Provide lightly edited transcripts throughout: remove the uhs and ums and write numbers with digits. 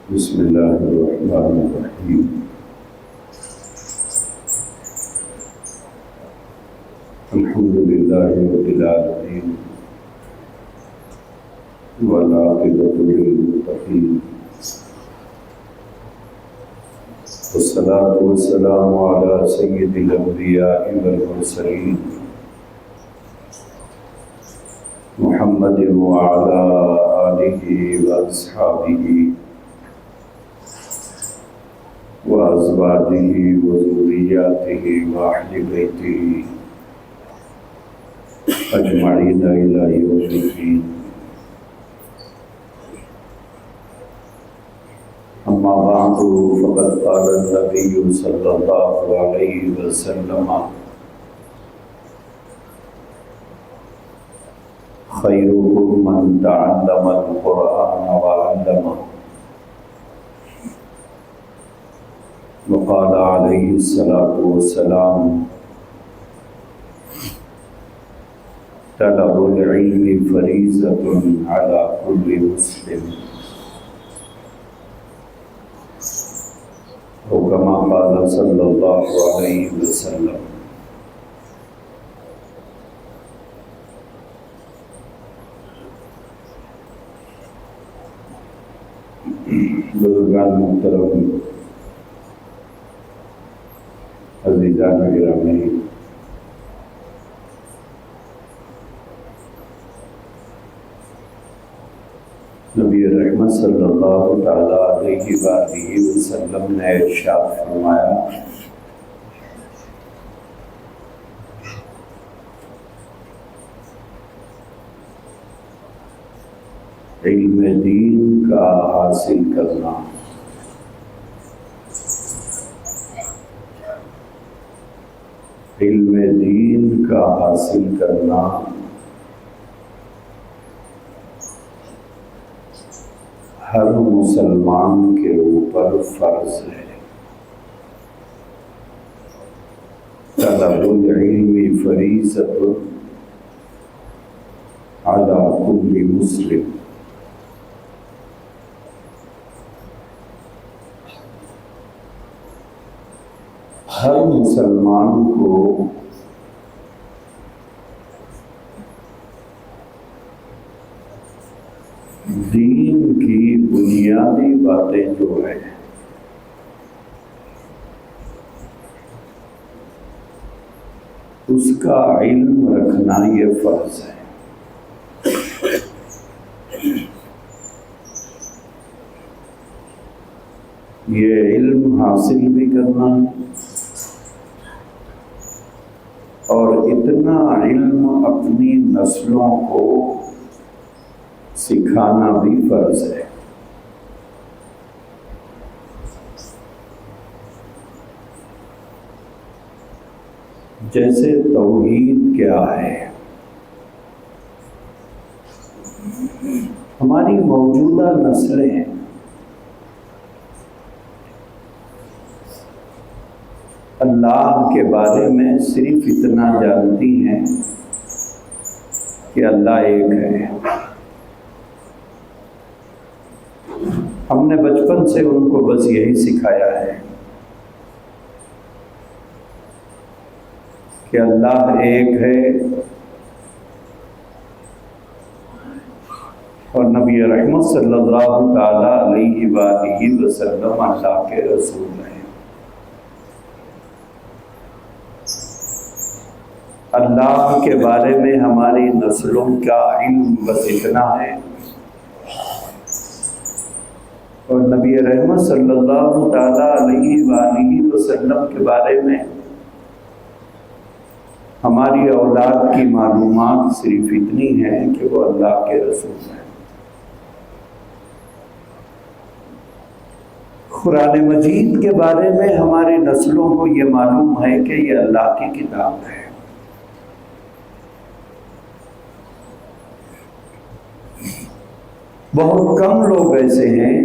बिस्मिल्लाहिर्रहमानिर्रहीम। अल्हम्दुलिल्लाहि रब्बिल आलमीन वल आक़िबतु लिल मुत्तक़ीन वस्सलातु वस्सलामु अला सय्यिदिल अंबिया'i वल मुरसलीन मुहम्मदिन व अला आलिहि व अस्हाबिहि व अज़वाजिहि व ज़ुर्रिय्यातिहि व अहलि बैतिहि अजमईन इला यौमिद्दीन। अम्मा बअदु फ़क़द क़ाल नबी सल्लल्लाहु अलैहि वसल्लम खैरुकुम मन तअल्लमल क़ुरआन व अल्लमह व क़ाल अलैहि सलातु वस्सलाम तलबुल इल्मि फ़रीज़तुन अला कुल्लि मुस्लिम औ कमा क़ाल सल्लल्लाहु अलैहि वसल्लम। बुज़ुर्गान मुहतरम, अज़ीज़ान गिरामी, नबी रहमत सल्लल्लाहु तआला अलैहि वसल्लम ने इरशाद फरमाया, इल्म दीन का हासिल करना इल्म दीन का हासिल करना हर मुसलमान के ऊपर फर्ज है। तलबुल इल्मि फरीज़तुन अला कुल्लि मुस्लिम। हर मुसलमान को दीन की बुनियादी बातें जो है उसका इल्म रखना ये फर्ज है। ये इल्म हासिल भी करना और इतना इल्म अपनी नस्लों को सिखाना भी फर्ज है। जैसे तौहीद क्या है, हमारी मौजूदा नस्लें अल्लाह के बारे में सिर्फ इतना जानती हैं कि अल्लाह एक है। हमने बचपन से उनको बस यही सिखाया है कि अल्लाह एक है और नबी रहमत सल्लल्लाहु तआला अलैहि वसल्लम अल्लाह के रसूल हैं। अल्लाह के बारे में हमारी नस्लों का इल्म बस इतना है और नबी रहमत सल्लल्लाहु तआला अलैहि वसल्लम के बारे में हमारी औलाद की मालूमात सिर्फ इतनी है कि वो अल्लाह के रसूल हैं। कुरान मजीद के बारे में हमारी नस्लों को ये मालूम है कि ये अल्लाह की किताब है। बहुत कम लोग ऐसे हैं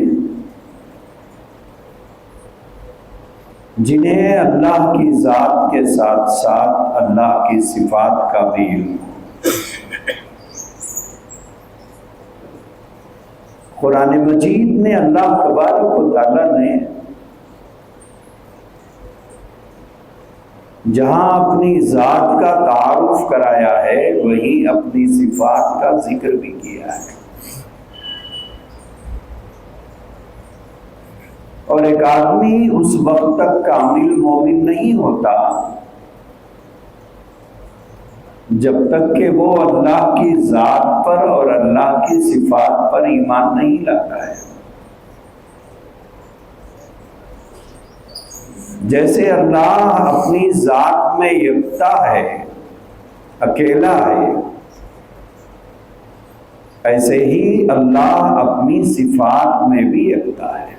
जिन्हें अल्लाह की ज़ात के साथ साथ अल्लाह की सिफात का भी इल्म। कुरान मजीद में अल्लाह तबारक व तआला ने जहां अपनी ज़ात का तारुफ कराया है वहीं अपनी सिफात का जिक्र भी किया है। और एक आदमी उस वक्त तक कामिल मोमिन नहीं होता जब तक कि वो अल्लाह की ज़ात पर और अल्लाह की सिफात पर ईमान नहीं लाता है। जैसे अल्लाह अपनी ज़ात में यकता है, अकेला है, ऐसे ही अल्लाह अपनी सिफात में भी यकता है।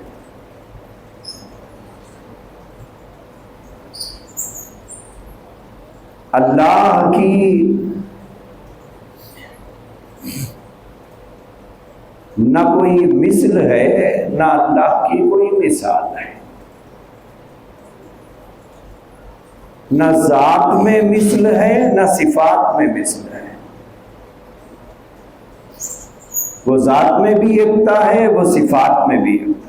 अल्लाह की न कोई मिस्ल है, न अल्लाह की कोई मिसाल है। न ज़ात में मिस्ल है, न सिफात में मिस्ल है। वो ज़ात में भी एकता है, वो सिफात में भी एकता है।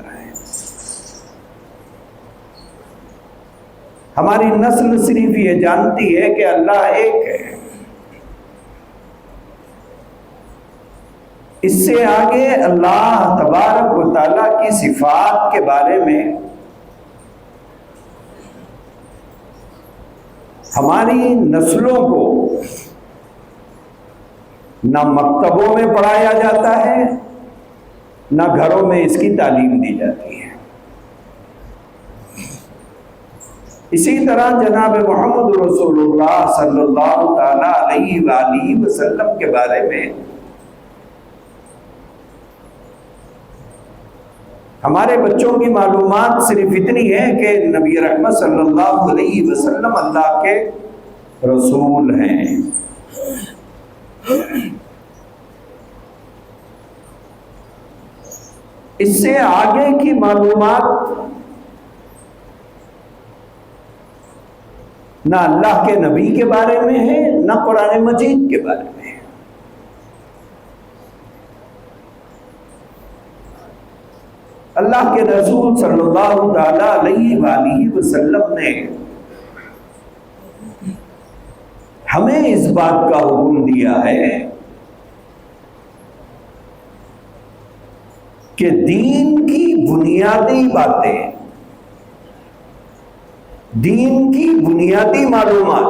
हमारी नस्ल सिर्फ ये जानती है कि अल्लाह एक है। इससे आगे अल्लाह तबारक व तआला की सिफात के बारे में हमारी नस्लों को न मकतबों में पढ़ाया जाता है, न घरों में इसकी तालीम दी जाती है। इसी तरह जनाब मोहम्मद रसूलुल्लाह सल्लल्लाहु ताला अलैहि वसल्लम के बारे में हमारे बच्चों की मालूमात सिर्फ इतनी है कि नबी रहमत सल्लल्लाहु अलैहि वसल्लम अल्लाह के रसूल हैं। इससे आगे की मालूमात ना अल्लाह के नबी के बारे में है, ना कुरान मजीद के बारे में है। अल्लाह के रसूल सल्लल्लाहु अलैहि वसल्लम ने हमें इस बात का हुक्म दिया है कि दीन की बुनियादी बातें, दीन की बुनियादी मालूमात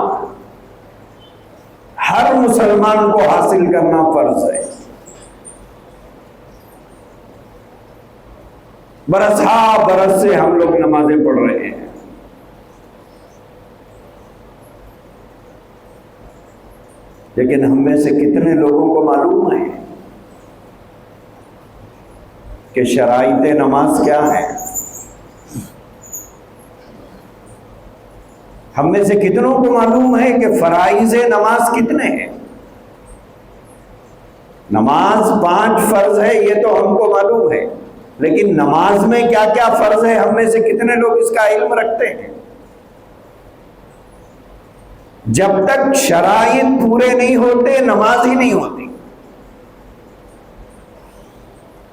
हर मुसलमान को हासिल करना फर्ज है। बरस से हम लोग नमाजें पढ़ रहे हैं, लेकिन हम में से कितने लोगों को मालूम है कि शराइते नमाज क्या है? हम में से कितनों को मालूम है कि फराइज़े नमाज कितने हैं? नमाज 5 फर्ज है, ये तो हमको मालूम है, लेकिन नमाज में क्या क्या फर्ज है हम में से कितने लोग इसका इल्म रखते हैं? जब तक शराइत पूरे नहीं होते नमाज ही नहीं होती,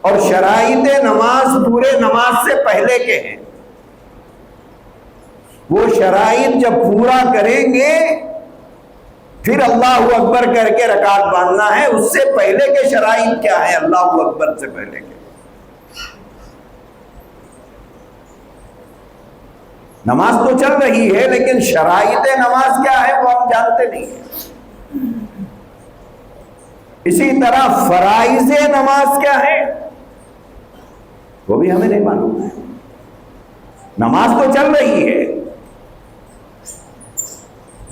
और शराइते नमाज पूरे नमाज से पहले के हैं। वो शराइत जब पूरा करेंगे फिर अल्लाहु अकबर करके रकात बांधना है। उससे पहले के शराइत क्या है अल्लाहु अकबर से पहले के? नमाज तो चल रही है, लेकिन शराइते नमाज क्या है वो हम जानते नहीं है। इसी तरह फराइज़े नमाज क्या है वो भी हमें नहीं मालूम है। नमाज तो चल रही है,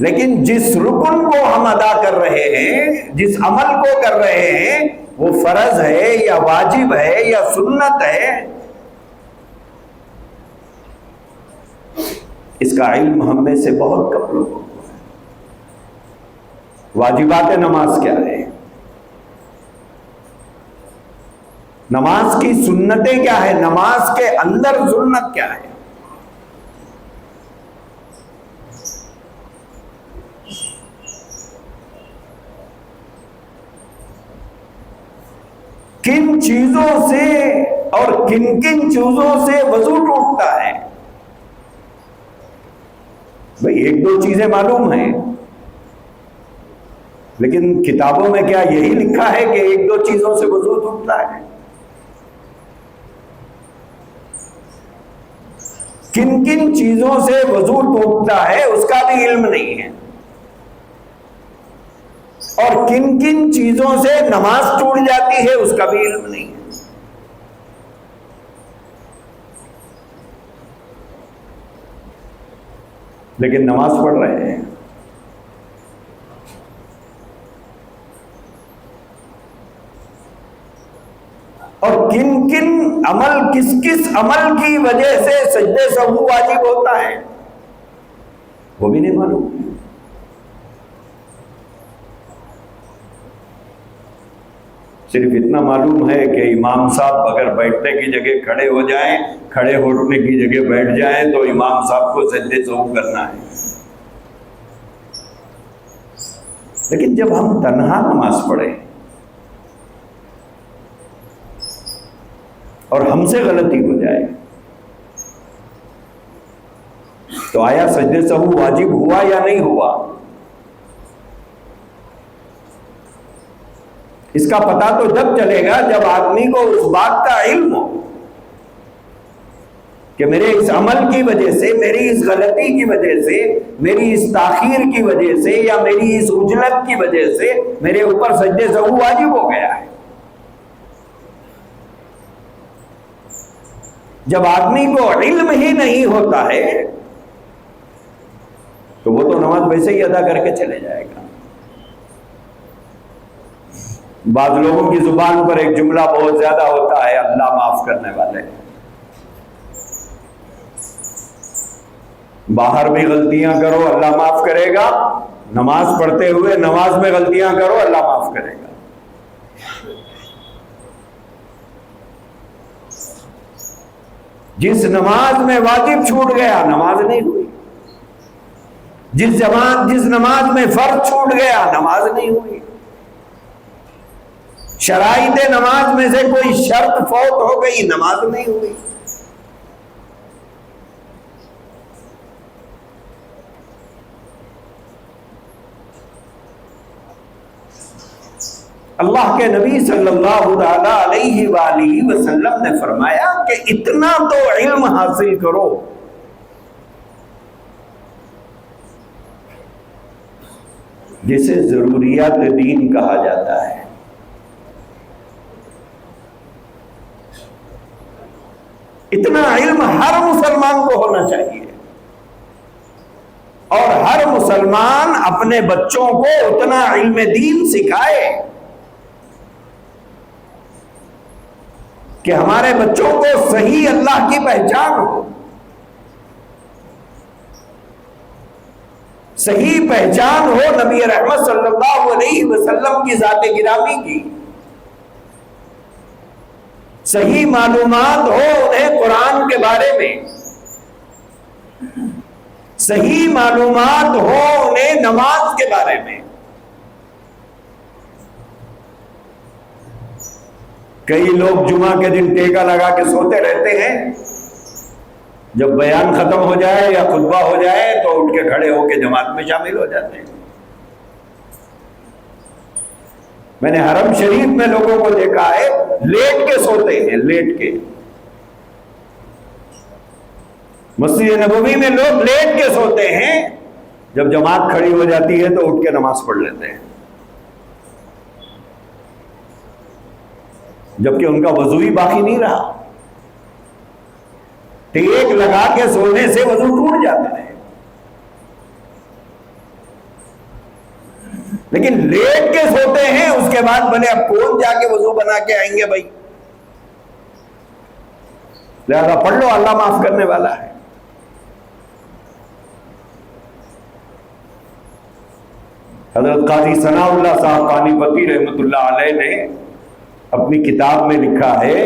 लेकिन जिस रुकन को हम अदा कर रहे हैं, जिस अमल को कर रहे हैं, वो फर्ज है या वाजिब है या सुन्नत है, इसका इल्म हम में से बहुत कम लोगों को है। वाजिबात नमाज क्या है, नमाज की सुन्नतें क्या है, नमाज के अंदर सुन्नत क्या है? किन चीजों से और किन किन चीजों से वजू टूटता है। भाई एक दो चीजें मालूम है, लेकिन किताबों में क्या यही लिखा है कि एक दो चीजों से वजू टूटता है? किन किन चीजों से वजू टूटता है उसका भी इल्म नहीं है, और किन किन चीजों से नमाज टूट जाती है उसका भी इल्म नहीं है। लेकिन नमाज पढ़ रहे हैं। और किन किन अमल, किस किस अमल की वजह से सजदे सहू वाजिब होता है वो भी नहीं मालूम। सिर्फ इतना मालूम है कि इमाम साहब अगर बैठने की जगह खड़े हो जाएं, खड़े होने की जगह बैठ जाएं तो इमाम साहब को सजदे सहू करना है। लेकिन जब हम तन्हा नमाज पढ़े और हमसे गलती हो जाए तो आया सजदे सहू वाजिब हुआ या नहीं हुआ? इसका पता तो जब चलेगा जब आदमी को उस बात का इल्म हो कि मेरे इस अमल की वजह से, मेरी इस गलती की वजह से, मेरी इस ताखीर की वजह से या मेरी इस उजलत की वजह से मेरे ऊपर सजदे सहू वाजिब हो गया है। जब आदमी को इल्म ही नहीं होता है तो वो तो नमाज वैसे ही अदा करके चले जाएगा। बाद लोगों की जुबान पर एक जुमला बहुत ज्यादा होता है, अल्लाह माफ करने वाले। बाहर भी गलतियां करो अल्लाह माफ करेगा, नमाज पढ़ते हुए नमाज में गलतियां करो अल्लाह माफ करेगा। जिस नमाज में वाजिब छूट गया नमाज नहीं हुई, जिस नमाज में फर्ज छूट गया नमाज नहीं हुई। शराइते नमाज में से कोई शर्त फौत हो गई नमाज नहीं हुई। अल्लाह के नबी सल्लल्लाहु अलैहि वसल्लम ने फरमाया कि इतना तो इल्म हासिल करो जिसे जरूरियात दीन कहा जाता है। इतना इल्म हर मुसलमान को होना चाहिए और हर मुसलमान अपने बच्चों को उतना इल्म दीन सिखाए कि हमारे बच्चों को सही अल्लाह की पहचान हो। सही पहचान हो नबी रहमत सल्लल्लाहु अलैहि वसल्लम की ज़ात गिरामी की। सही मालूमात हो उन्हें कुरान के बारे में, सही मालूमात हो उन्हें नमाज के बारे में। कई लोग जुमा के दिन टेका लगा के सोते रहते हैं, जब बयान खत्म हो जाए या खुतबा हो जाए तो उठ के खड़े होके जमात में शामिल हो जाते हैं। मैंने हरम शरीफ में लोगों को देखा है लेट के सोते हैं, लेट के। मस्जिद नबवी में लोग लेट के सोते हैं, जब जमात खड़ी हो जाती है तो उठ के नमाज पढ़ लेते हैं, जबकि उनका वजू ही बाकी नहीं रहा। टेक लगा के सोने से वजू टूट जाता है, लेकिन लेट के सोते हैं उसके बाद भले अब कौन जाके वजू बना के आएंगे भाई। लिहाजा पढ़ लो, अल्लाह माफ करने वाला है। हजरत काजी सनाउल्लाह साहब पानीपती रहमतुल्लाह अलैह ने अपनी किताब में लिखा है,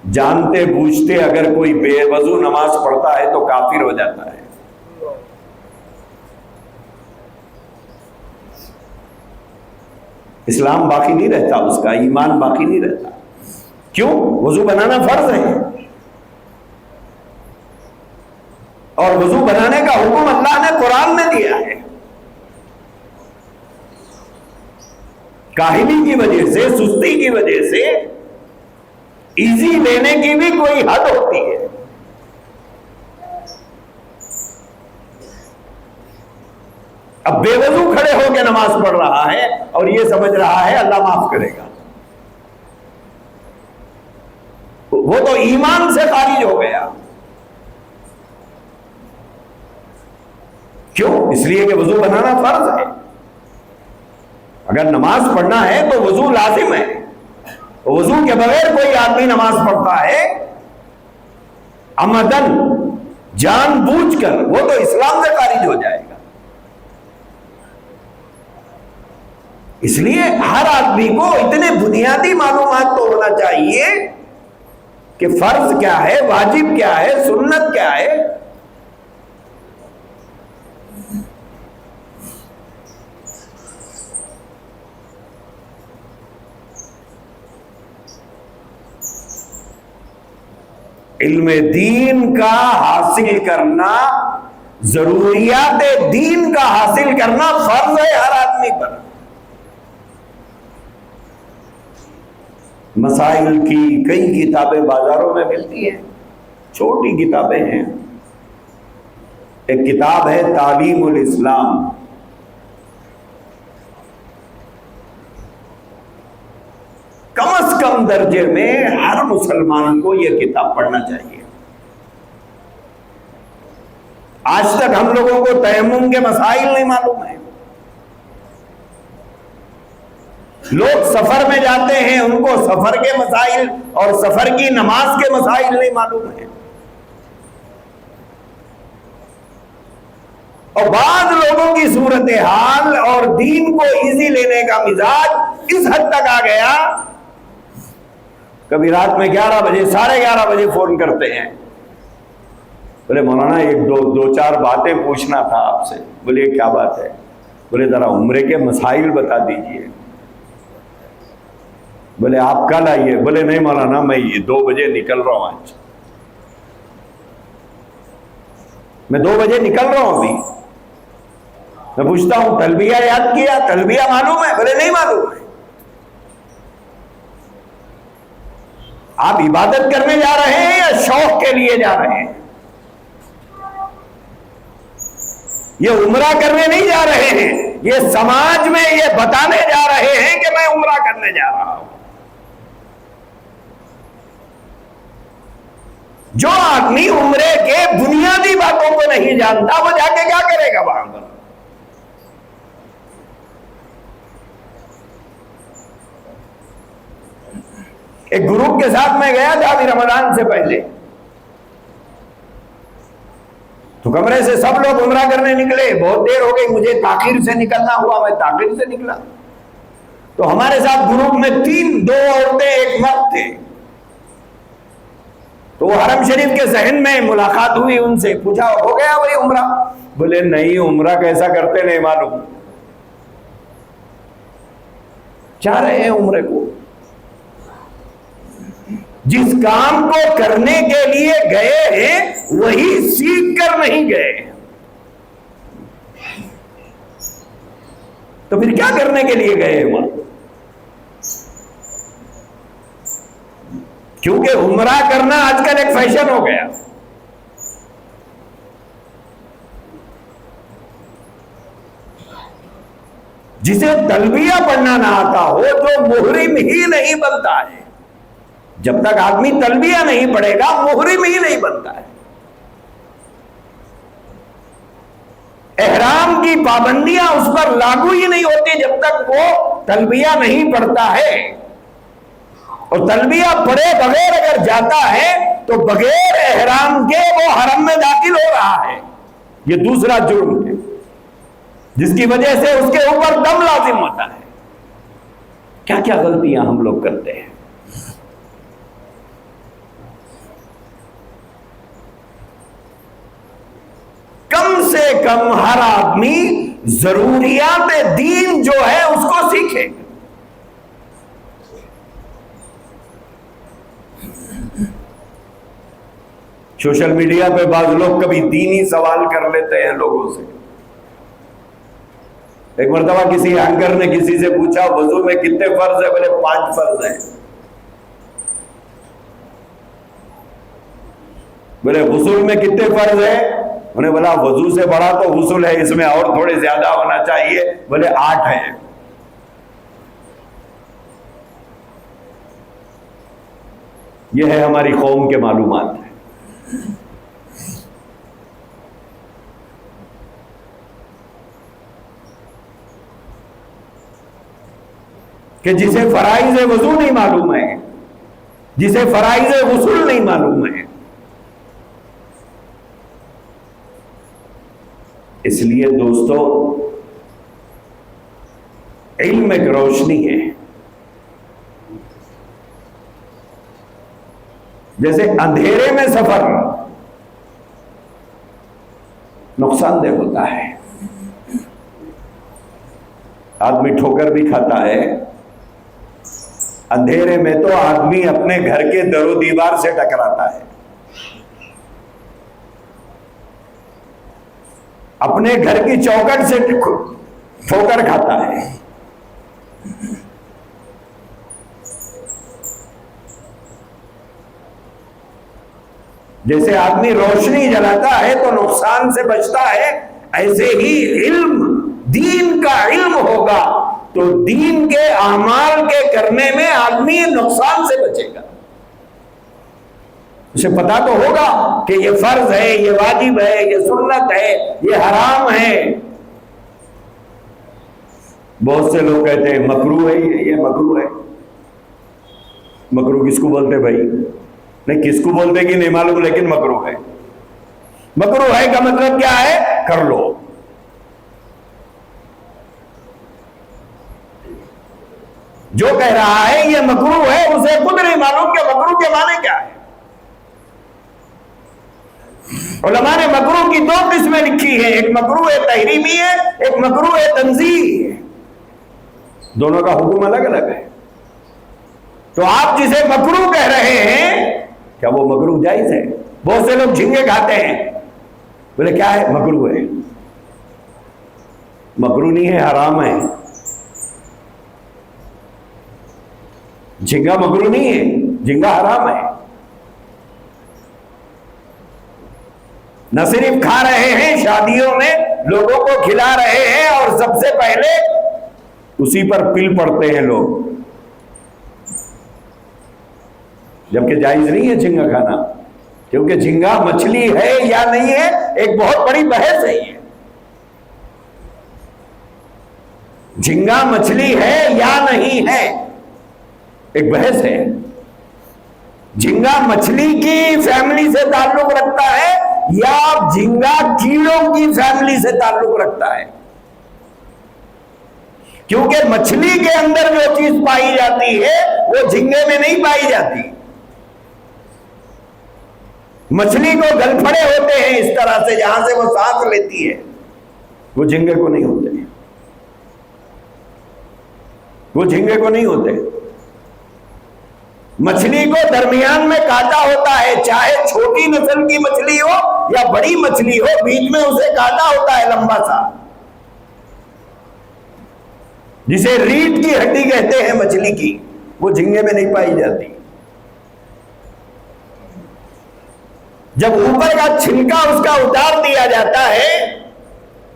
जानते बूझते अगर कोई बेवजू नमाज पढ़ता है तो काफिर हो जाता है। इस्लाम बाकी नहीं रहता, उसका ईमान बाकी नहीं रहता। क्यों? वजू बनाना फर्ज है, और वजू बनाने का हुक्म अल्लाह ने कुरान में दिया है। काहिली की वजह से, सुस्ती की वजह से इजी लेने की भी कोई हद होती है। अब बेवजू खड़े होकर नमाज पढ़ रहा है और ये समझ रहा है अल्लाह माफ करेगा, वो तो ईमान से खारिज हो गया। क्यों? इसलिए कि वजू बनाना फर्ज है। अगर नमाज पढ़ना है तो वजू लाजिम है। वजू के बगैर कोई आदमी नमाज पढ़ता है अमदन, जानबूझकर, वो तो इस्लाम से खारिज हो जाएगा। इसलिए हर आदमी को इतने बुनियादी मालूमात तो होना चाहिए कि फर्ज क्या है, वाजिब क्या है, सुन्नत क्या है। इल्म दीन का हासिल करना, जरूरियात दीन का हासिल करना फर्ज है हर आदमी पर। मसाइल की कई किताबें बाजारों में मिलती हैं, छोटी किताबें हैं। एक किताब है तालीमुल इस्लाम, कम से कम दर्जे में हर मुसलमान को यह किताब पढ़ना चाहिए। आज तक हम लोगों को तयम्मुम के मसाइल नहीं मालूम है। लोग सफर में जाते हैं, उनको सफर के मसाइल और सफर की नमाज के मसाइल नहीं मालूम है। और बाद लोगों की सूरत हाल और दीन को इजी लेने का मिजाज इस हद तक आ गया, कभी रात में 11 बजे, 11:30 बजे फोन करते हैं, बोले मौलाना एक दो चार बातें पूछना था आपसे। बोले क्या बात है? बोले जरा उम्रे के मसाइल बता दीजिए। बोले आप कल आइए। बोले नहीं मौलाना, मैं 2 बजे निकल रहा हूं, आज मैं 2 बजे निकल रहा हूं अभी। मैं पूछता हूं तलबिया याद किया? तलबिया मालूम है? बोले नहीं मालूम है। आप इबादत करने जा रहे हैं या शौक के लिए जा रहे हैं? ये उम्रा करने नहीं जा रहे हैं, ये समाज में ये बताने जा रहे हैं कि मैं उम्रा करने जा रहा हूं। जो आदमी उम्रे के बुनियादी बातों को नहीं जानता, वो जाके क्या करेगा वहां पर? एक ग्रुप के साथ मैं गया था अभी रमजान से पहले, तो कमरे से सब लोग उम्रा करने निकले। बहुत देर हो गई, मुझे ताखिर से निकलना हुआ, मैं ताखिर से निकला। तो हमारे साथ ग्रुप में 2 औरतें, 1 मर्द थे। तो वो हरम शरीफ के जहन में मुलाकात हुई, उनसे पूछा हो गया भाई उम्रा? बोले नहीं, उम्रा कैसा करते नहीं मालूम, जा रहे हैं उम्रे को। जिस काम को करने के लिए गए हैं वही सीख कर नहीं गए, तो फिर क्या करने के लिए गए वहां? क्योंकि उम्रा करना आजकल एक फैशन हो गया। जिसे तलबिया पढ़ना ना आता हो, जो मुहरिम ही नहीं बनता है, जब तक आदमी तलबिया नहीं पढ़ेगा मुहरिम ही नहीं बनता है। एहराम की पाबंदियां उस पर लागू ही नहीं होती जब तक वो तलबिया नहीं पढ़ता है। और तलबिया पढ़े बगैर अगर जाता है तो बगैर एहराम के वो हरम में दाखिल हो रहा है। ये दूसरा जुर्म है जिसकी वजह से उसके ऊपर दम लाजिम होता है। क्या क्या गलतियां हम लोग करते हैं। कम से कम हर आदमी जरूरियात दीन जो है उसको सीखे। सोशल मीडिया पे बाज लोग कभी दीनी सवाल कर लेते हैं लोगों से। एक मर्तबा किसी एंकर ने किसी से पूछा वजू में कितने फर्ज है, बोले 5 फर्ज हैं। बोले गुस्ल में कितने फर्ज है, उन्हें बोला वजू से बड़ा तो गुस्ल है, इसमें और थोड़े ज्यादा होना चाहिए, बोले 8 है। यह है हमारी कौम के मालूमात है। कि जिसे फराइज़ वजू नहीं मालूम है, जिसे फराइज़ गुस्ल नहीं मालूम है, इसलिए दोस्तों इल्म एक रोशनी है। जैसे अंधेरे में सफर नुकसानदेह होता है, आदमी ठोकर भी खाता है। अंधेरे में तो आदमी अपने घर के दरो दीवार से टकराता है, अपने घर की चौखट से ठोकर खाता है। जैसे आदमी रोशनी जलाता है तो नुकसान से बचता है, ऐसे ही इल्म, दीन का इल्म होगा तो दीन के अमाल के करने में आदमी नुकसान से बचेगा। उसे पता तो होगा कि ये फर्ज है, ये वाजिब है, ये सुन्नत है, ये हराम है। बहुत से लोग कहते हैं मकरू है, ये मकरू है। मकरू किसको बोलते भाई? नहीं, किसको बोलते कि नहीं मालूम, लेकिन मकरू है। मकरू है का मतलब क्या है? कर लो। जो कह रहा है ये मकरू है, उसे खुद नहीं मालूम कि मकरू के माने क्या है। उलमा ने मकरू की 2 किस्में लिखी है, एक मकरू है तहरीमी है, एक मकरू है तंज़ीह है। दोनों का हुक्म अलग अलग है। तो आप जिसे मकरू कह रहे हैं, क्या वो मकरू जायज है? बहुत से लोग झींगे खाते हैं, बोले क्या है? मकरू है। मकरू नहीं है, हराम है। झींगा मकरू नहीं है, झींगा हराम है। न सिर्फ खा रहे हैं, शादियों में लोगों को खिला रहे हैं और सबसे पहले उसी पर पिल पड़ते हैं लोग, जबकि जायज नहीं है झींगा खाना। क्योंकि झींगा मछली है या नहीं है, एक बहुत बड़ी बहस है ये। झींगा मछली है या नहीं है, एक बहस है। झींगा मछली की फैमिली से ताल्लुक रखता है या झींगा कीड़ों की फैमिली से ताल्लुक रखता है। क्योंकि मछली के अंदर जो चीज पाई जाती है वो झींगे में नहीं पाई जाती। मछली को गलफड़े होते हैं इस तरह से, जहां से वो सांस लेती है, वो झींगे को नहीं होते, वो झींगे को नहीं होते। मछली को दरमियान में कांटा होता है, चाहे छोटी नस्ल की मछली हो या बड़ी मछली हो, बीच में उसे कांटा होता है लंबा सा, जिसे रीढ़ की हड्डी कहते हैं मछली की। वो झींगे में नहीं पाई जाती। जब ऊपर का छिलका उसका उतार दिया जाता है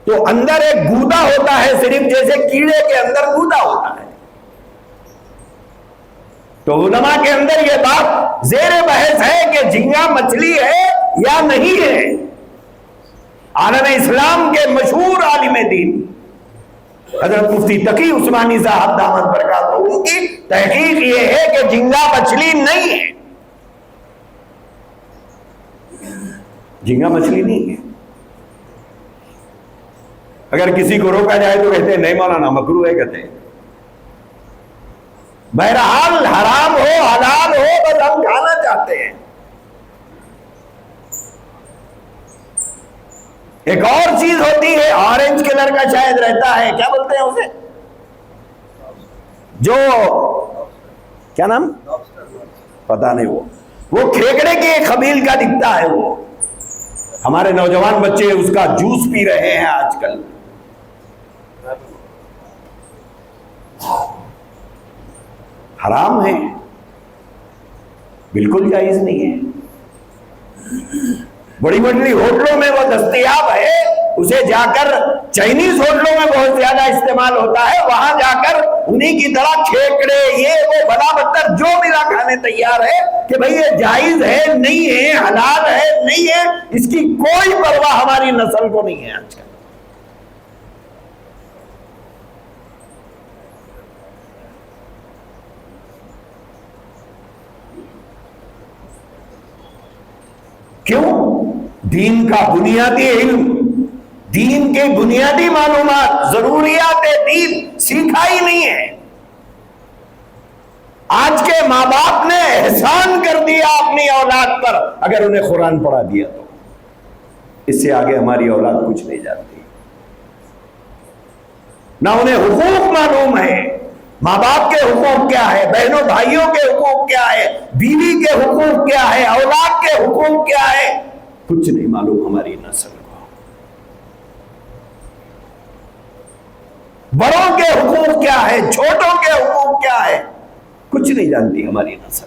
तो अंदर एक गूदा होता है, सिर्फ जैसे कीड़े के अंदर गूदा होता है। तो उलमा के अंदर यह बात ज़ेरे बहस है कि झींगा मछली है या नहीं है। आलम इस्लाम के मशहूर आलिम दीन हजरत मुफ्ती तकी उस्मानी साहब दामद बरकातहू, उनकी तहकीक ये है कि झींगा मछली नहीं है, झींगा मछली नहीं है। अगर किसी को रोका जाए तो कहते हैं नहीं मौलाना मकरू है, कहते हैं। बहरहाल हराम हो हलाल हो, बस हम खाना चाहते हैं। एक और चीज होती है, ऑरेंज कलर का शायद रहता है, क्या बोलते हैं उसे, जो क्या नाम पता नहीं, वो खेकड़े के खमील का दिखता है। वो हमारे नौजवान बच्चे उसका जूस पी रहे हैं आजकल। हराम है, बिल्कुल जायज नहीं है। बड़ी बड़ी होटलों में वो दस्तयाब है, उसे जाकर चाइनीज होटलों में बहुत ज्यादा इस्तेमाल होता है, वहां जाकर उन्हीं की तरह खेकड़े ये वो भला बदतर जो मिला खाने तैयार है कि भाई ये जायज है नहीं है, हलाल है नहीं है, इसकी कोई परवाह हमारी नस्ल को नहीं है आजकल। क्यों? दीन का बुनियादी इल्म, दीन के बुनियादी मालूमात, जरूरियात दीन सीखा ही नहीं है। आज के माँ बाप ने एहसान कर दिया अपनी औलाद पर अगर उन्हें कुरान पढ़ा दिया तो। इससे आगे हमारी औलाद कुछ नहीं जानती, ना उन्हें हुकूक मालूम है। माँ बाप के हुकूक क्या है, बहनों भाइयों के हुकूक क्या है, बीवी के हुकूक क्या है, औलाद के हुकूक क्या है, कुछ नहीं मालूम हमारी नस्ल को। बड़ों के हुकूक क्या है, छोटों के हुकूक क्या है, कुछ नहीं जानती हमारी नस्ल।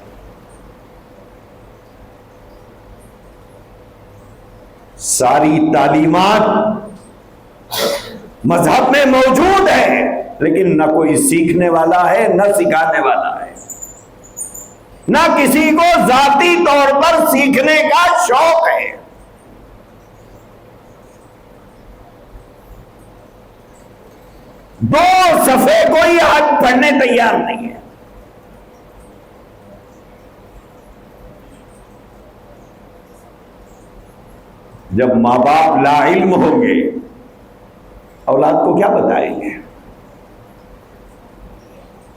सारी तालीमात मजहब में मौजूद है, लेकिन ना कोई सीखने वाला है, ना सिखाने वाला है, ना किसी को जाती तौर पर सीखने का शौक है। दो सफे कोई आज पढ़ने तैयार नहीं है। जब मां बाप लाइल्म होंगे, औलाद को क्या बताएंगे?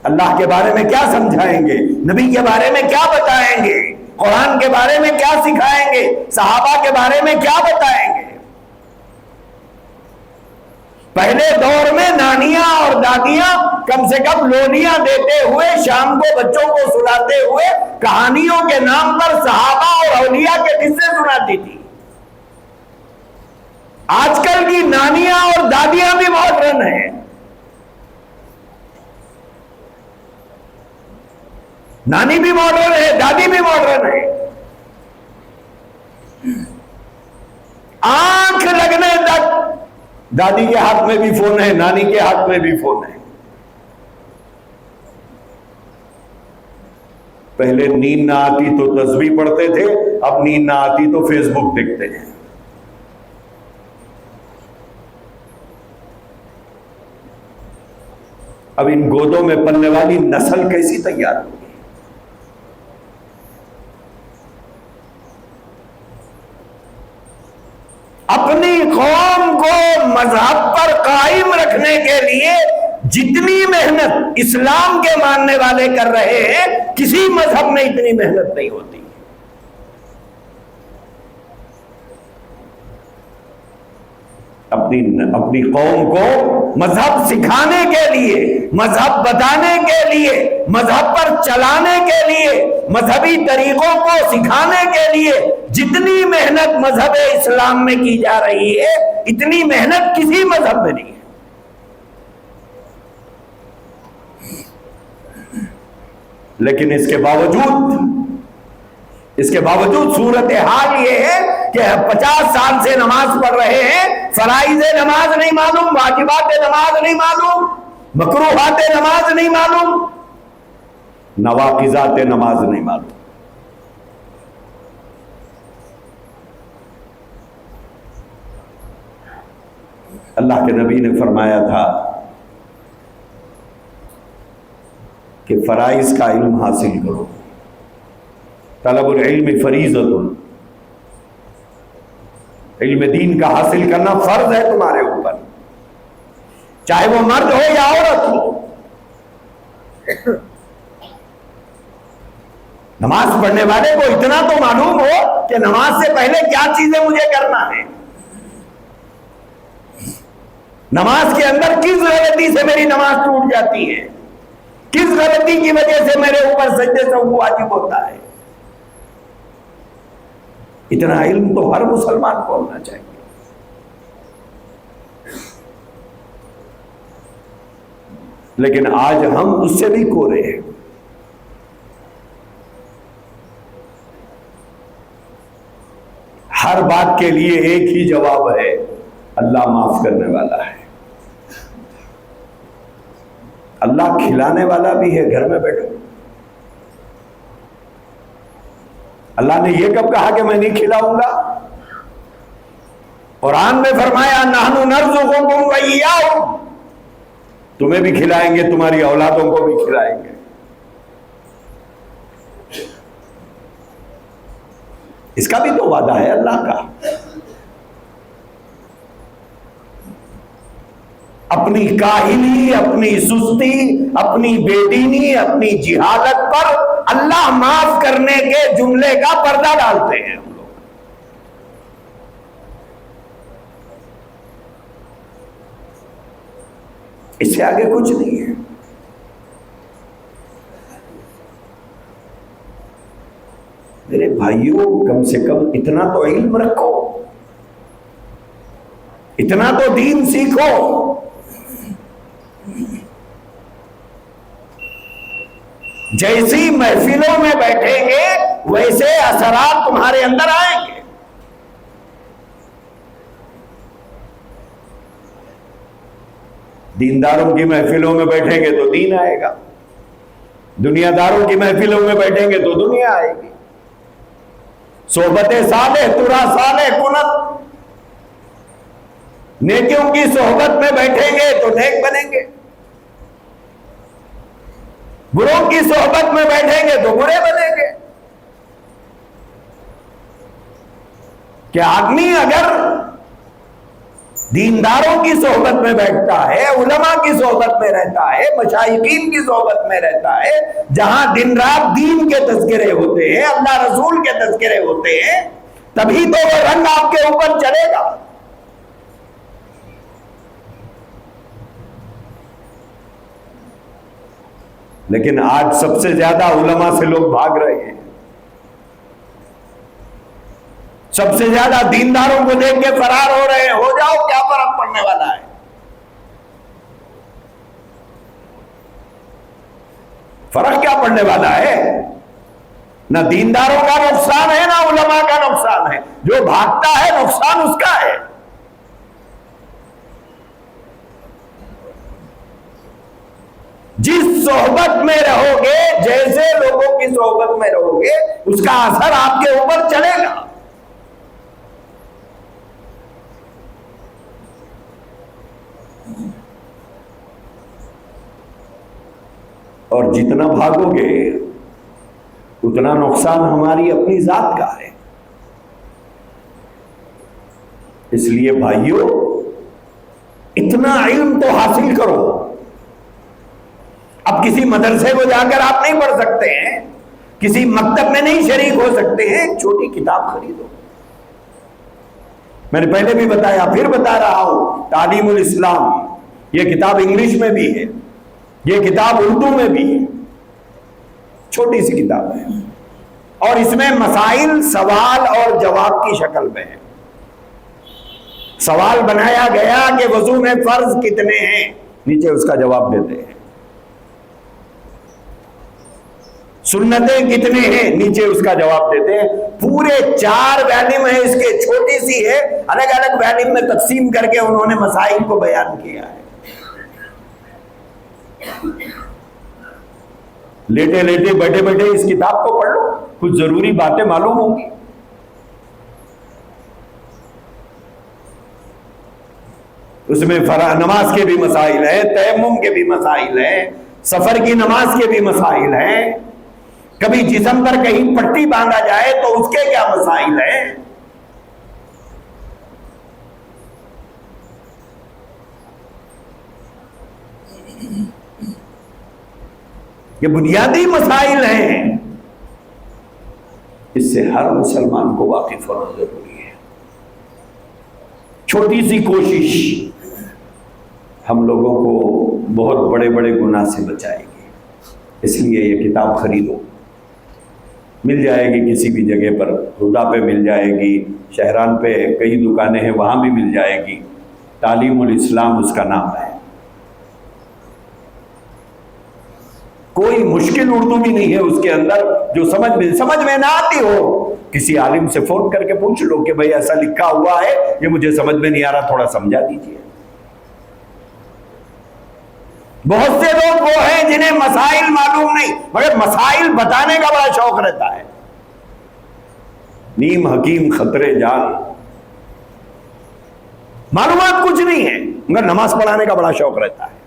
अल्लाह के बारे में क्या समझाएंगे? नबी के बारे में क्या बताएंगे? कुरान के बारे में क्या सिखाएंगे? सहाबा के बारे में क्या बताएंगे? पहले दौर में नानियां और दादियां कम से कम लोनियां देते हुए, शाम को बच्चों को सुनाते हुए कहानियों के नाम पर सहाबा और औलिया के किस्से सुनाती थी। आजकल की नानियां और दादियां भी मॉडर्न हैं। नानी भी मॉडर्न है, दादी भी मॉडर्न है। आंख लगने तक दादी के हाथ में भी फोन है, नानी के हाथ में भी फोन है। पहले नींद ना आती तो तस्बीह पढ़ते थे, अब नींद ना आती तो फेसबुक देखते हैं। अब इन गोदों में पलने वाली नस्ल कैसी तैयार होगी? अपनी कौम को मजहब पर कायम रखने के लिए जितनी मेहनत इस्लाम के मानने वाले कर रहे हैं, किसी मजहब में इतनी मेहनत नहीं होती। अपनी कौम को मजहब सिखाने के लिए, मजहब बताने के लिए, मजहब पर चलाने के लिए, मजहबी तरीकों को सिखाने के लिए जितनी मेहनत मजहब इस्लाम में की जा रही है, इतनी मेहनत किसी मजहब में नहीं है। लेकिन इसके बावजूद सूरत हाल ये है कि 50 साल से नमाज पढ़ रहे हैं, फराइज़ नमाज नहीं मालूम, वाजिबात नमाज नहीं मालूम, मकरूहात नमाज नहीं मालूम, नवाकिजात नमाज नहीं मालूम। अल्लाह के नबी ने फरमाया था कि फराइज़ का इल्म हासिल करो। तलबुल इल्म फरीज़तुन, इल्म दीन का हासिल करना फर्ज है तुम्हारे ऊपर, चाहे वो मर्द हो या औरत हो। नमाज पढ़ने वाले को इतना तो मालूम हो कि नमाज से पहले क्या चीजें मुझे करना है, नमाज के अंदर किस गलती से मेरी नमाज टूट जाती है, किस गलती की वजह से मेरे ऊपर सजदे से वाजिब होता है। इतना इल्म तो हर मुसलमान को होना चाहिए। लेकिन आज हम उससे भी कोरे हैं। हर बात के लिए एक ही जवाब है, अल्लाह माफ करने वाला है। अल्लाह खिलाने वाला भी है, घर में बैठो। अल्लाह ने यह कब कहा कि मैं नहीं खिलाऊंगा? कुरान में फरमाया नहनु नर्ज़ुकुकुम व इय्याहुम, तुम्हें भी खिलाएंगे, तुम्हारी औलादों को भी खिलाएंगे। इसका भी तो वादा है अल्लाह का। अपनी काहिली, अपनी सुस्ती, अपनी बेदीनी, अपनी जिहालत पर अल्लाह माफ करने के जुमले का पर्दा डालते हैं हम लोग। इससे आगे कुछ नहीं है। मेरे भाइयों, कम से कम इतना तो इल्म रखो, इतना तो दीन सीखो। जैसी महफिलों में बैठेंगे वैसे असरात तुम्हारे अंदर आएंगे। दीनदारों की महफिलों में बैठेंगे तो दीन आएगा, दुनियादारों की महफिलों में बैठेंगे तो दुनिया आएगी। सोहबत साले तुरा साले कुनत, नेकियों की सोहबत में बैठेंगे तो नेक बनेंगे, बुरों की सोहबत में बैठेंगे तो बुरे बनेंगे। क्या आदमी अगर दीनदारों की सोहबत में बैठता है, उलमा की सोहबत में रहता है, मशाइखीन की सोहबत में रहता है, जहां दिन रात दीन के तज़किरे होते हैं, अल्लाह रसूल के तज़किरे होते हैं, तभी तो वो रंग आपके ऊपर चलेगा। लेकिन आज सबसे ज्यादा उलमा से लोग भाग रहे हैं, सबसे ज्यादा दीनदारों को देख के फरार हो रहे हैं। हो जाओ, क्या फर्क पड़ने वाला है? फर्क क्या पड़ने वाला है? ना दीनदारों का नुकसान है, ना उलमा का नुकसान है। जो भागता है नुकसान उसका है। जिस सोहबत में रहोगे, जैसे लोगों की सोहबत में रहोगे, उसका असर आपके ऊपर चलेगा। और जितना भागोगे उतना नुकसान हमारी अपनी जात का है। इसलिए भाइयों, इतना इल्म तो हासिल करो। अब किसी मदरसे को जाकर आप नहीं पढ़ सकते हैं, किसी मकतब में नहीं शरीक हो सकते हैं, एक छोटी किताब खरीदो। मैंने पहले भी बताया, फिर बता रहा हूं, तालीमुल इस्लाम, यह किताब इंग्लिश में भी है, यह किताब उर्दू में भी है। छोटी सी किताब है और इसमें मसाइल सवाल और जवाब की शक्ल में है। सवाल बनाया गया कि वजू में फर्ज कितने हैं, नीचे उसका जवाब देते हैं। सुन्नतें कितने हैं, नीचे उसका जवाब देते हैं। पूरे 4 वॉल्यूम है इसके, छोटी सी है, अलग अलग वॉल्यूम में तकसीम करके उन्होंने मसाइल को बयान किया है। लेटे लेटे बैठे बैठे इस किताब को पढ़ लो, कुछ जरूरी बातें मालूम होंगी। उसमें नमाज के भी मसाइल है, तयम्मुम के भी मसाइल है, सफर की नमाज के भी मसाइल हैं, कभी जिस्म पर कहीं पट्टी बांधा जाए तो उसके क्या मसाइल हैं। ये बुनियादी मसाइल हैं, इससे हर मुसलमान को वाकिफ होना जरूरी है। छोटी सी कोशिश हम लोगों को बहुत बड़े बड़े गुनाह से बचाएगी। इसलिए ये किताब खरीदो। मिल जाएगी किसी भी जगह पर, हुदा पे मिल जाएगी, शहरान पे कई दुकानें हैं वहाँ भी मिल जाएगी। तालीमुल इस्लाम उसका नाम है। कोई मुश्किल उर्दू भी नहीं है उसके अंदर जो समझ में ना आती हो। किसी आलिम से फोन करके पूछ लो कि भाई ऐसा लिखा हुआ है, ये मुझे समझ में नहीं आ रहा, थोड़ा समझा दीजिए। बहुत से लोग वो हैं जिन्हें मसाइल मालूम नहीं, मगर मसाइल बताने का बड़ा शौक रहता है। नीम हकीम खतरे जान, मालूमात कुछ नहीं है मगर नमाज पढ़ाने का बड़ा शौक रहता है।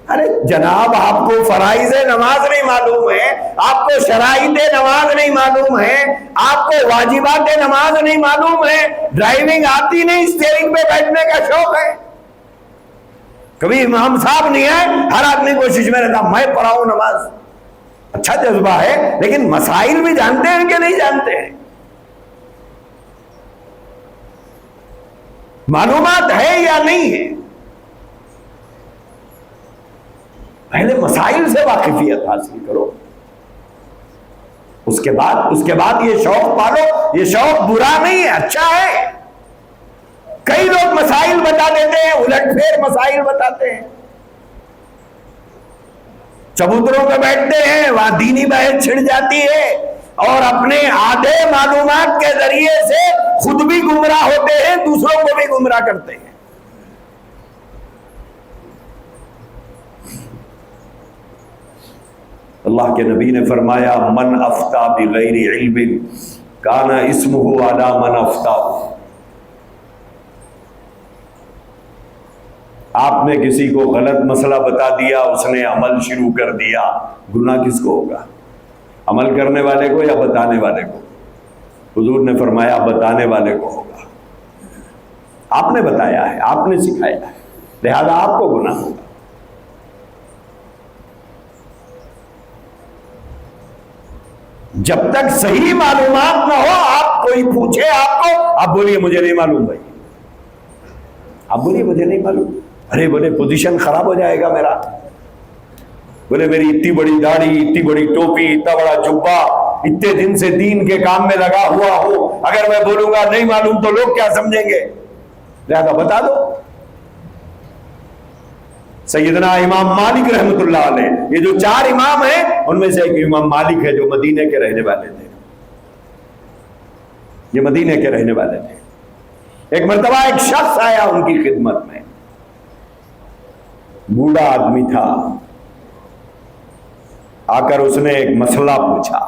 अरे जनाब, आपको फराइज़ नमाज नहीं मालूम है, आपको शराइत नमाज नहीं मालूम है, आपको वाजिबात नमाज नहीं मालूम है, ड्राइविंग आती नहीं, स्टीयरिंग पे बैठने का शौक है। कभी इमाम साहब नहीं है, हर आदमी कोशिश में रहता मैं पढ़ाऊं नमाज। अच्छा जज्बा है, लेकिन मसाइल भी जानते हैं कि नहीं जानते हैं? मालूमात है या नहीं है? पहले मसाइल से वाकिफियत हासिल करो, उसके बाद ये शौक पालो। ये शौक बुरा नहीं है, अच्छा है। कई लोग मसाइल बता देते हैं, उलटफेर मसाइल बताते हैं, चबूतरों पे बैठते हैं, वहां दीनी बहस छिड़ जाती है और अपने आधे मालूमात के जरिए से खुद भी गुमराह होते हैं, दूसरों को भी गुमराह करते हैं। अल्लाह के नबी ने फरमाया, मन अफ्ता बिगैरि इल्मिन काना इस्मुहु अला मन अफ्ता। आपने किसी को गलत मसला बता दिया, उसने अमल शुरू कर दिया, गुनाह किसको होगा? अमल करने वाले को या बताने वाले को? हुजूर ने फरमाया बताने वाले को होगा। आपने बताया है, आपने सिखाया है, लिहाजा आपको गुनाह होगा। जब तक सही मालूमात ना हो, आप कोई पूछे आपको, आप बोलिए मुझे नहीं मालूम भाई, आप बोलिए मुझे नहीं मालूम। अरे बोले पोजीशन खराब हो जाएगा मेरा, बोले मेरी इतनी बड़ी दाढ़ी, इतनी बड़ी टोपी, इतना बड़ा जुब्बा, इतने दिन से दीन के काम में लगा हुआ हूं, अगर मैं बोलूंगा नहीं मालूम तो लोग क्या समझेंगे? लिहाजा बता दो। सैयदना इमाम मालिक रहमतुल्लाह अलैह, ये जो 4 इमाम हैं उनमें से एक इमाम मालिक है जो मदीने के रहने वाले थे। ये मदीने के रहने वाले थे। एक मर्तबा एक शख्स आया उनकी खिदमत में, बूढ़ा आदमी था। आकर उसने एक मसला पूछा।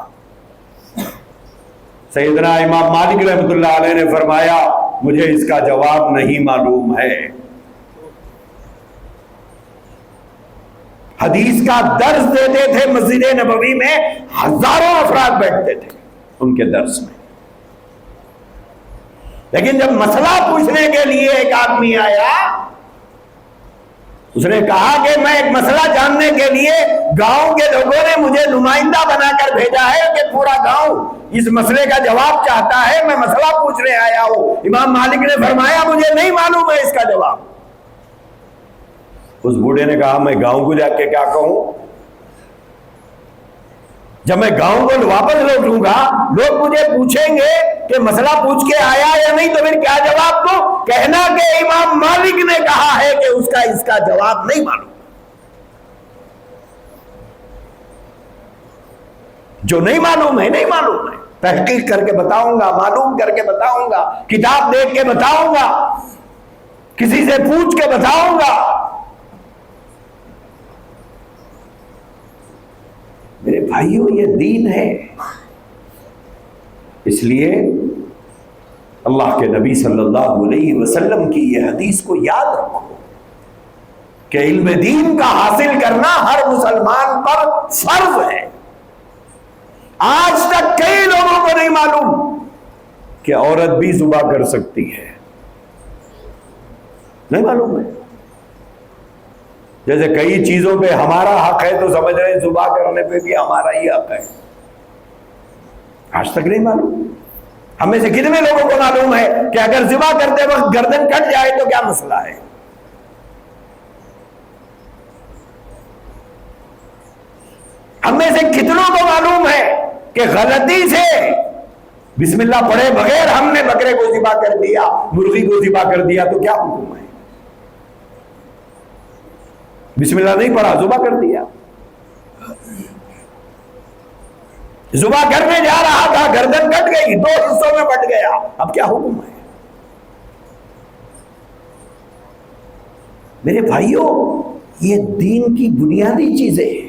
सैयदना इमाम मालिक रहमतुल्लाह अलैह ने फरमाया, मुझे इसका जवाब नहीं मालूम है। हदीस का दर्स देते थे मस्जिद नबवी में, हजारों अफराद बैठते थे उनके दर्स में। लेकिन जब मसला पूछने के लिए एक आदमी आया, उसने कहा कि मैं एक मसला जानने के लिए, गांव के लोगों ने मुझे नुमाइंदा बनाकर भेजा है कि पूरा गांव इस मसले का जवाब चाहता है, मैं मसला पूछने आया हूं। इमाम मालिक ने फरमाया मुझे नहीं मालूम है इसका जवाब। उस बूढ़े ने कहा मैं गांव को जाके क्या कहूं? जब मैं गांव को वापस लौटूंगा, लोग मुझे पूछेंगे कि मसला पूछ के आया या नहीं, तो फिर क्या जवाब दूं? कहना कि इमाम मालिक ने कहा है कि उसका इसका जवाब नहीं मालूम। जो नहीं मालूम है नहीं मालूम है, तहकीक करके बताऊंगा, मालूम करके बताऊंगा, किताब देख के बताऊंगा, किसी से पूछ के बताऊंगा। मेरे भाइयों, ये दीन है। इसलिए अल्लाह के नबी सल्लल्लाहु अलैहि वसल्लम की ये हदीस को याद रखो कि इल्म दीन का हासिल करना हर मुसलमान पर फर्ज है। आज तक कई लोगों को नहीं मालूम कि औरत भी जुबा कर सकती है, नहीं मालूम है। जैसे कई चीजों पे हमारा हक है तो समझ रहे हैं जुबा करने पे भी हमारा ही हक है। आज तक नहीं मालूम। हमें से कितने लोगों को मालूम है कि अगर जुबा करते वक्त गर्दन कट जाए तो क्या मसला है? हमें से कितनों को मालूम है कि गलती से बिस्मिल्लाह पढ़े बगैर हमने बकरे को ज़िबा कर दिया, मुर्गी को ज़िबा कर दिया, तो क्या हुक्म है? बिस्मिल्लाह नहीं पढ़ा, ज़िबा कर दिया। ज़िबा करने जा रहा था, गर्दन कट गई, 2 हिस्सों में बट गया, अब क्या हुक्म है? मेरे भाइयों, ये दीन की बुनियादी चीजें हैं।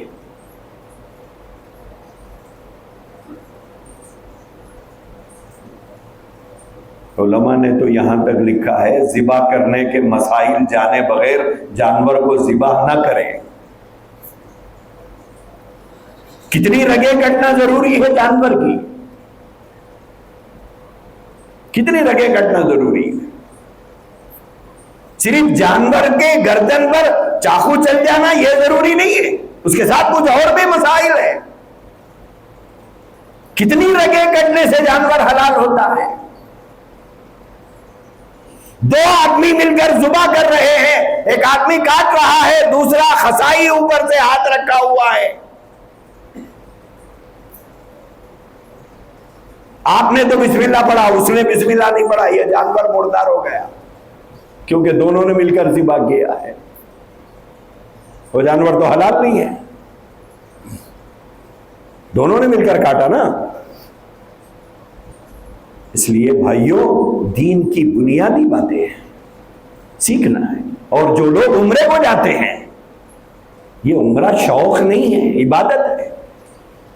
उलमा ने तो यहां तक लिखा है, ज़िबा करने के मसाइल जाने बगैर जानवर को ज़िबा ना करें। कितनी रगें कटना जरूरी है जानवर की, कितनी रगें कटना जरूरी है। सिर्फ जानवर के गर्दन पर चाकू चल जाना यह जरूरी नहीं है, उसके साथ कुछ और भी मसाइल है। कितनी रगें कटने से जानवर हलाल होता है। 2 आदमी मिलकर ज़िबा कर रहे हैं, एक आदमी काट रहा है, दूसरा खसाई ऊपर से हाथ रखा हुआ है। आपने तो बिस्मिल्लाह पढ़ा, उसने बिस्मिल्लाह नहीं पढ़ा, यह जानवर मुर्दार हो गया, क्योंकि दोनों ने मिलकर ज़िबा किया है। वो जानवर तो हलाल नहीं है, दोनों ने मिलकर काटा ना। इसलिए भाइयों, दीन की बुनियादी बातें सीखना है। और जो लोग उम्रे को जाते हैं, ये उम्रा शौक नहीं है, इबादत है।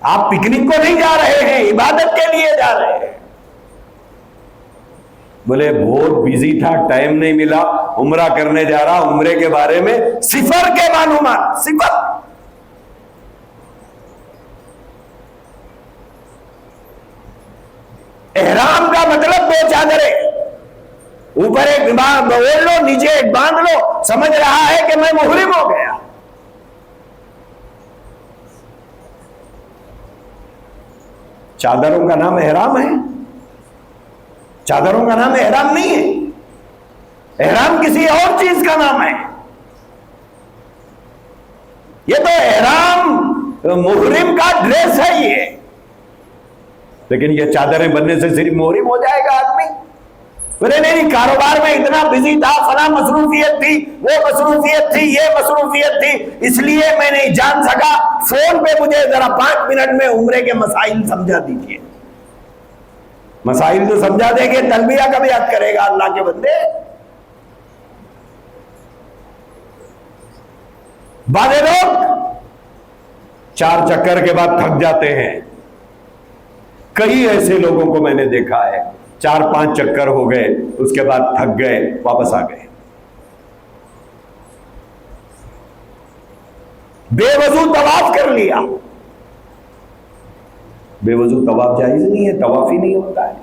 आप पिकनिक को नहीं जा रहे हैं, इबादत के लिए जा रहे हैं। बोले बहुत बिजी था, टाइम नहीं मिला, उम्रा करने जा रहा, उम्रे के बारे में सिफर के मालूमात, सिफर। एहराम का मतलब 2 चादरें, ऊपर एक ओढ़ लो, नीचे एक बांध लो, समझ रहा है कि मैं मुहरिम हो गया। चादरों का नाम एहराम है? चादरों का नाम एहराम नहीं है, एहराम किसी और चीज का नाम है। ये तो एहराम मुहरिम का ड्रेस है ये। लेकिन ये चादरें बनने से सिर्फ मुहरिम हो जाएगा आदमी? बोले नहीं, कारोबार में इतना बिजी था, फला मसरूफियत थी, वो मसरूफियत थी, ये मसरूफियत थी, इसलिए मैं नहीं जान सका। फोन पे मुझे जरा 5 मिनट में उम्रे के मसाइल समझा दीजिए। मसाइल तो समझा देंगे, तलबिया कब याद करेगा अल्लाह के बंदे? बादे लोग 4 चक्कर के बाद थक जाते हैं। कई ऐसे लोगों को मैंने देखा है, 4-5 चक्कर हो गए, उसके बाद थक गए, वापस आ गए। बेवजू तवाफ कर लिया। बेवजू तवाफ जायज नहीं है, तवाफ ही नहीं होता है।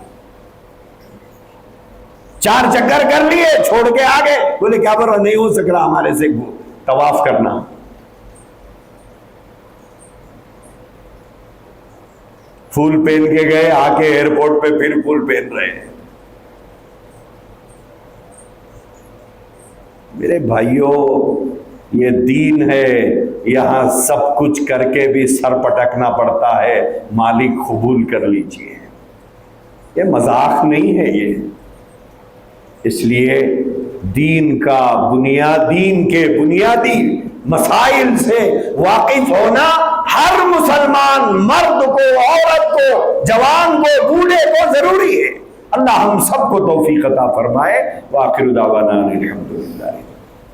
4 चक्कर कर लिए, छोड़ के आ गए, बोले क्या पर नहीं हो सक रहा हमारे से तवाफ करना। फूल पहन के गए, आके एयरपोर्ट पे फिर फूल पहन रहे हैं। मेरे भाइयों, ये दीन है, यहां सब कुछ करके भी सर पटकना पड़ता है। मालिक कबूल कर लीजिए, ये मजाक नहीं है ये। इसलिए दीन का दीन के बुनियादी मसाइल से वाकिफ होना हर मुसलमान मर्द को, औरत को, जवान को, बूढ़े को जरूरी है। अल्लाह हम सबको तौफीक अता फरमाए। व आखिर दावाना अल्हम्दुलिल्लाह।